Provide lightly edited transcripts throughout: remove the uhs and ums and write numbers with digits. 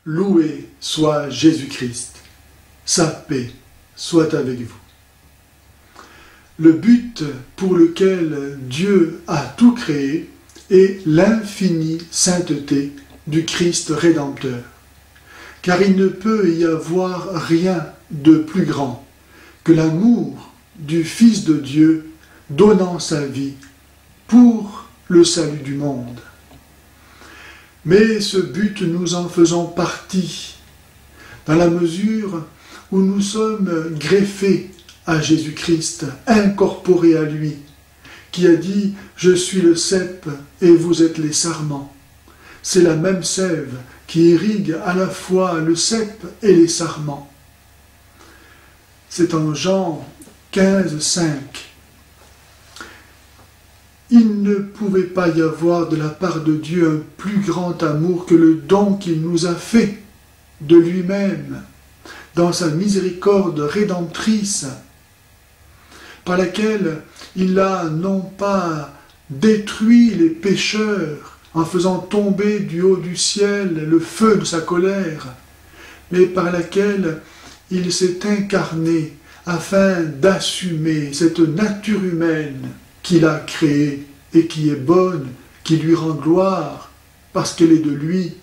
Loué soit Jésus-Christ. Sa paix soit avec vous. Le but pour lequel Dieu a tout créé est l'infinie sainteté du Christ Rédempteur. Car il ne peut y avoir rien de plus grand que l'amour du Fils de Dieu donnant sa vie pour le salut du monde. Mais ce but, nous en faisons partie, dans la mesure où nous sommes greffés à Jésus-Christ, incorporés à lui, qui a dit « Je suis le cep et vous êtes les sarments ». C'est la même sève qui irrigue à la fois le cep et les sarments. C'est en Jean 15, 5. Il ne pouvait pas y avoir de la part de Dieu un plus grand amour que le don qu'il nous a fait de lui-même, dans sa miséricorde rédemptrice, par laquelle il a non pas détruit les pécheurs en faisant tomber du haut du ciel le feu de sa colère, mais par laquelle il s'est incarné afin d'assumer cette nature humaine qu'il a créée et qui est bonne, qui lui rend gloire, parce qu'elle est de lui.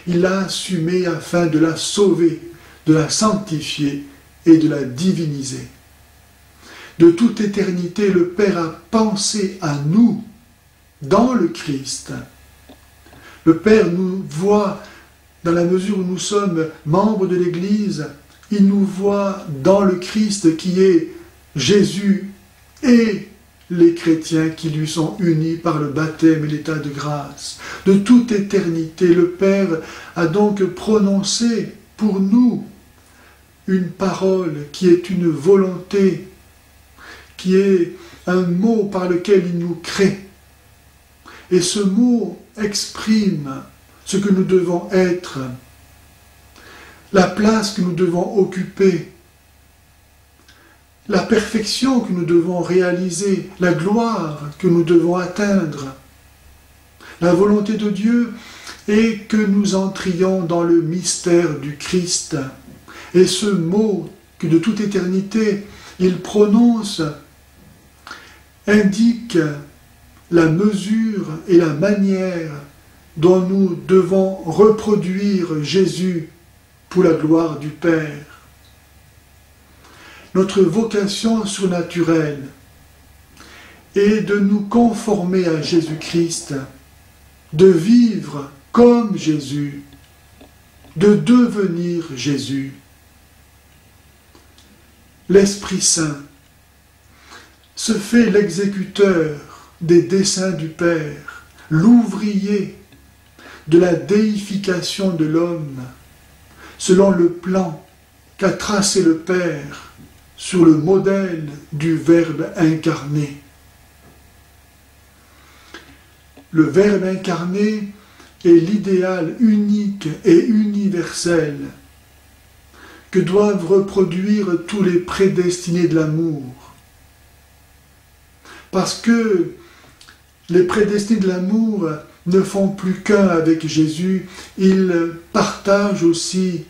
Il l'a assumée afin de la sauver, de la sanctifier et de la diviniser. De toute éternité, le Père a pensé à nous dans le Christ. Le Père nous voit, dans la mesure où nous sommes membres de l'Église, il nous voit dans le Christ qui est Jésus et les chrétiens qui lui sont unis par le baptême et l'état de grâce. De toute éternité, le Père a donc prononcé pour nous une parole qui est une volonté, qui est un mot par lequel il nous crée. Et ce mot exprime ce que nous devons être, la place que nous devons occuper, la perfection que nous devons réaliser, la gloire que nous devons atteindre. La volonté de Dieu est que nous entrions dans le mystère du Christ. Et ce mot que de toute éternité il prononce indique la mesure et la manière dont nous devons reproduire Jésus pour la gloire du Père. Notre vocation surnaturelle est de nous conformer à Jésus-Christ, de vivre comme Jésus, de devenir Jésus. L'Esprit Saint se fait l'exécuteur des desseins du Père, l'ouvrier de la déification de l'homme, selon le plan qu'a tracé le Père sur le modèle du Verbe incarné. Le Verbe incarné est l'idéal unique et universel que doivent reproduire tous les prédestinés de l'amour. Parce que les prédestinés de l'amour ne font plus qu'un avec Jésus, ils partagent aussi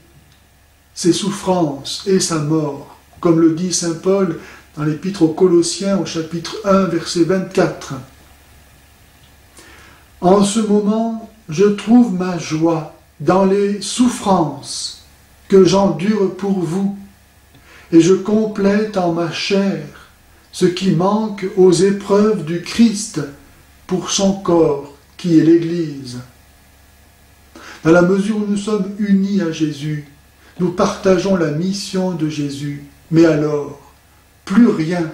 ses souffrances et sa mort, comme le dit saint Paul dans l'Épître aux Colossiens au chapitre 1, verset 24. En ce moment, je trouve ma joie dans les souffrances que j'endure pour vous, et je complète en ma chair ce qui manque aux épreuves du Christ pour son corps, qui est l'Église. Dans la mesure où nous sommes unis à Jésus, nous partageons la mission de Jésus, mais alors, plus rien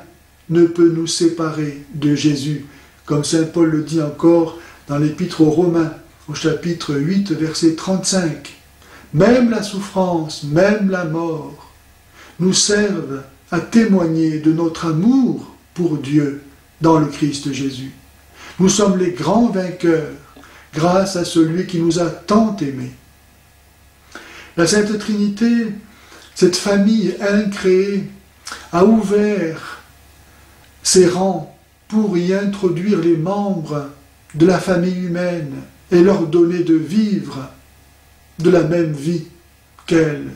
ne peut nous séparer de Jésus, comme saint Paul le dit encore dans l'Épître aux Romains, au chapitre 8, verset 35. Même la souffrance, même la mort, nous servent à témoigner de notre amour pour Dieu dans le Christ Jésus. Nous sommes les grands vainqueurs grâce à celui qui nous a tant aimés. La Sainte Trinité, cette famille incréée, a ouvert ses rangs pour y introduire les membres de la famille humaine et leur donner de vivre de la même vie qu'elle.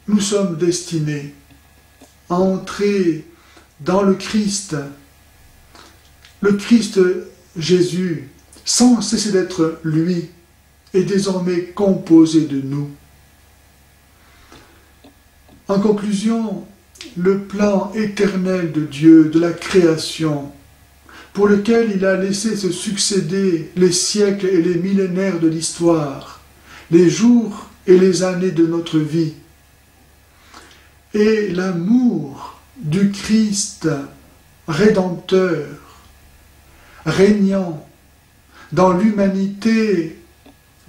Nous sommes destinés à entrer dans le Christ Jésus, sans cesser d'être lui, est désormais composé de nous. En conclusion, le plan éternel de Dieu, de la création, pour lequel il a laissé se succéder les siècles et les millénaires de l'histoire, les jours et les années de notre vie, et l'amour du Christ rédempteur, régnant dans l'humanité,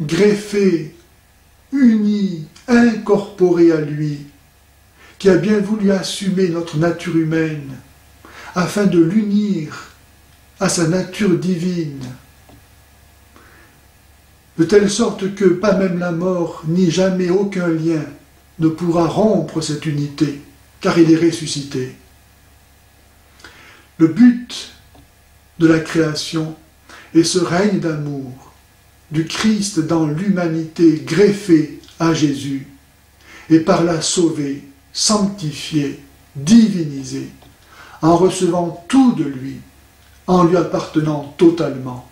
greffée, unie, incorporée à lui, qui a bien voulu assumer notre nature humaine, afin de l'unir à sa nature divine, de telle sorte que pas même la mort, ni jamais aucun lien ne pourra rompre cette unité, car il est ressuscité. Le but de la création est ce règne d'amour du Christ dans l'humanité greffée à Jésus, et par là sauvé, sanctifié, divinisé, en recevant tout de lui, en lui appartenant totalement.